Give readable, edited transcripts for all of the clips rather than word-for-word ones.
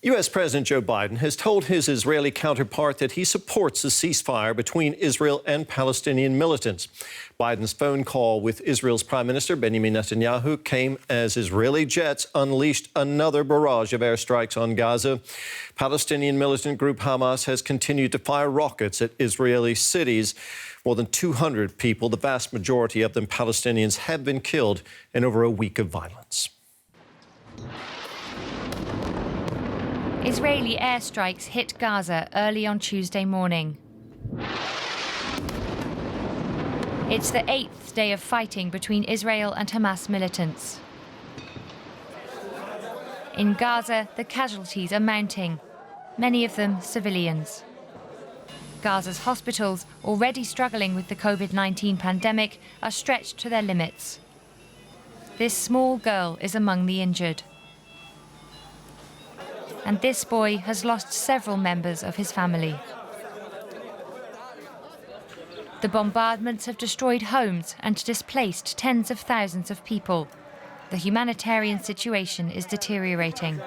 U.S. President Joe Biden has told his Israeli counterpart that he supports a ceasefire between Israel and Palestinian militants. Biden's phone call with Israel's Prime Minister Benjamin Netanyahu came as Israeli jets unleashed another barrage of airstrikes on Gaza. Palestinian militant group Hamas has continued to fire rockets at Israeli cities. More than 200 people, the vast majority of them Palestinians, have been killed in over a week of violence. Israeli airstrikes hit Gaza early on Tuesday morning. It's the 8th day of fighting between Israel and Hamas militants. In Gaza, the casualties are mounting, many of them civilians. Gaza's hospitals, already struggling with the COVID-19 pandemic, are stretched to their limits. This small girl is among the injured. And this boy has lost several members of his family. The bombardments have destroyed homes and displaced tens of thousands of people. The humanitarian situation is deteriorating.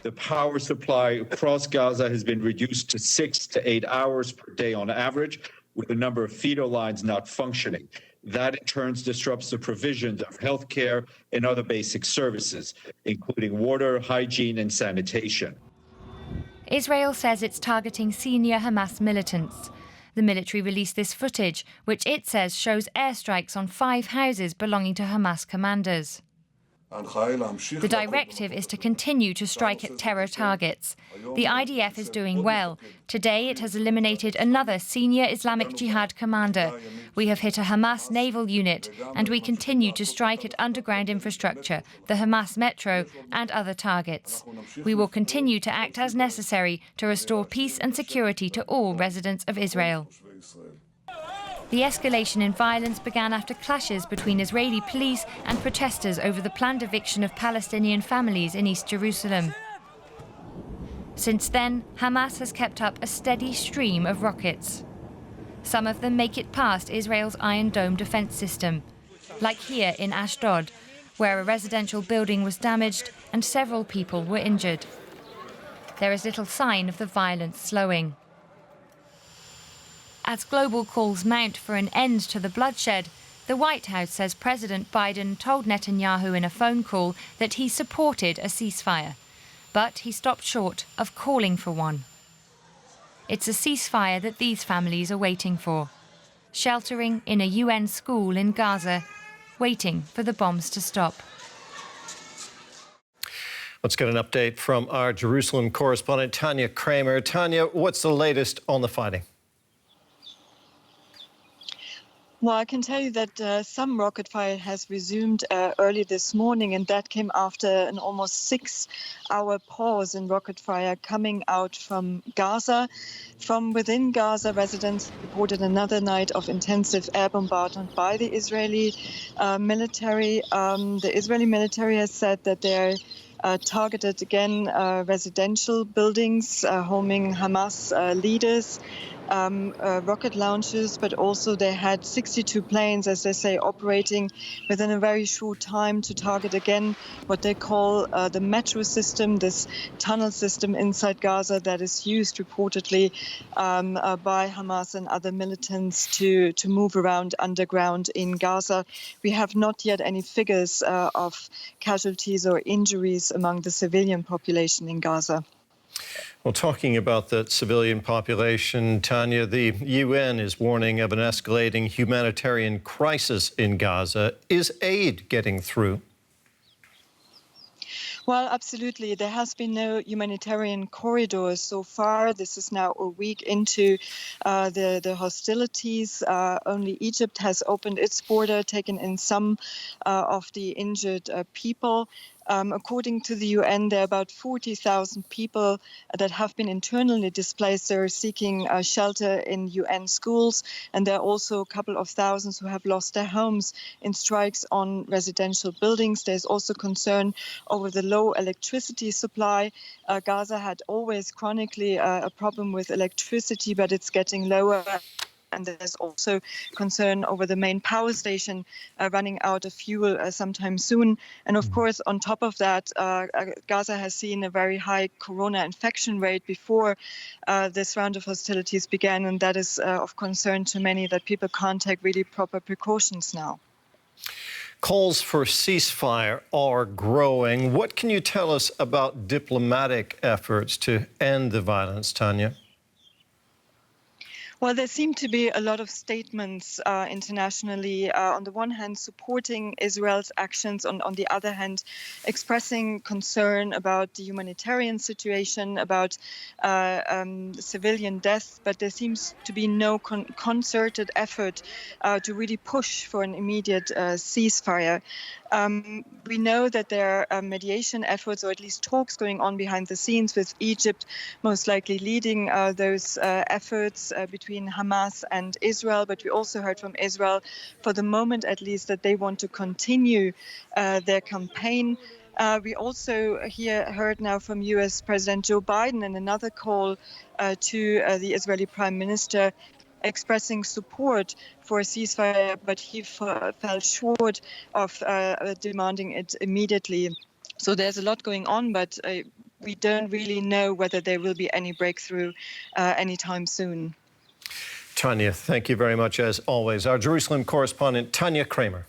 The power supply across Gaza has been reduced to 6 to 8 hours per day on average, with a number of feeder lines not functioning. That in turn disrupts the provisions of healthcare and other basic services, including water, hygiene, and sanitation. Israel says it's targeting senior Hamas militants. The military released this footage, which it says shows airstrikes on 5 houses belonging to Hamas commanders. The directive is to continue to strike at terror targets. The IDF is doing well. Today it has eliminated another senior Islamic Jihad commander. We have hit a Hamas naval unit, and we continue to strike at underground infrastructure, the Hamas metro, and other targets. We will continue to act as necessary to restore peace and security to all residents of Israel. The escalation in violence began after clashes between Israeli police and protesters over the planned eviction of Palestinian families in East Jerusalem. Since then, Hamas has kept up a steady stream of rockets. Some of them make it past Israel's Iron Dome defense system, like here in Ashdod, where a residential building was damaged and several people were injured. There is little sign of the violence slowing. As global calls mount for an end to the bloodshed, the White House says President Biden told Netanyahu in a phone call that he supported a ceasefire, but he stopped short of calling for one. It's a ceasefire that these families are waiting for, sheltering in a UN school in Gaza, waiting for the bombs to stop. Let's get an update from our Jerusalem correspondent, Tanya Kramer. Tanya, what's the latest on the fighting? Well, I can tell you that some rocket fire has resumed early this morning, and that came after an almost 6-hour pause in rocket fire coming out from Gaza. From within Gaza, residents reported another night of intensive air bombardment by the Israeli military. The Israeli military has said that they're targeted again residential buildings homing Hamas leaders. Rocket launches, but also they had 62 planes, as they say, operating within a very short time to target again what they call the metro system, this tunnel system inside Gaza that is used reportedly by Hamas and other militants to move around underground in Gaza. We have not yet any figures of casualties or injuries among the civilian population in Gaza. Well, talking about the civilian population, Tanya, the UN is warning of an escalating humanitarian crisis in Gaza. Is aid getting through? Well, absolutely. There has been no humanitarian corridor so far. This is now a week into the hostilities. Only Egypt has opened its border, taken in some of the injured people. According to the UN, there are about 40,000 people that have been internally displaced. They're seeking shelter in UN schools, and there are also a couple of thousands who have lost their homes in strikes on residential buildings. There's also concern over the low electricity supply. Gaza had always chronically a problem with electricity, but it's getting lower and there's also concern over the main power station running out of fuel sometime soon. And of course, on top of that, Gaza has seen a very high corona infection rate before this round of hostilities began, and that is of concern to many that people can't take really proper precautions now. Calls for ceasefire are growing. What can you tell us about diplomatic efforts to end the violence, Tanya? Well, there seem to be a lot of statements internationally, on the one hand supporting Israel's actions, on the other hand expressing concern about the humanitarian situation, about civilian deaths, but there seems to be no concerted effort to really push for an immediate ceasefire. We know that there are mediation efforts, or at least talks going on behind the scenes, with Egypt most likely leading those efforts between Hamas and Israel. But we also heard from Israel, for the moment at least, that they want to continue their campaign. We also heard now from US President Joe Biden in another call to the Israeli Prime Minister, expressing support for a ceasefire, but he fell short of demanding it immediately. So there's a lot going on, but we don't really know whether there will be any breakthrough anytime soon. Tanya, thank you very much, as always. Our Jerusalem correspondent, Tanya Kramer.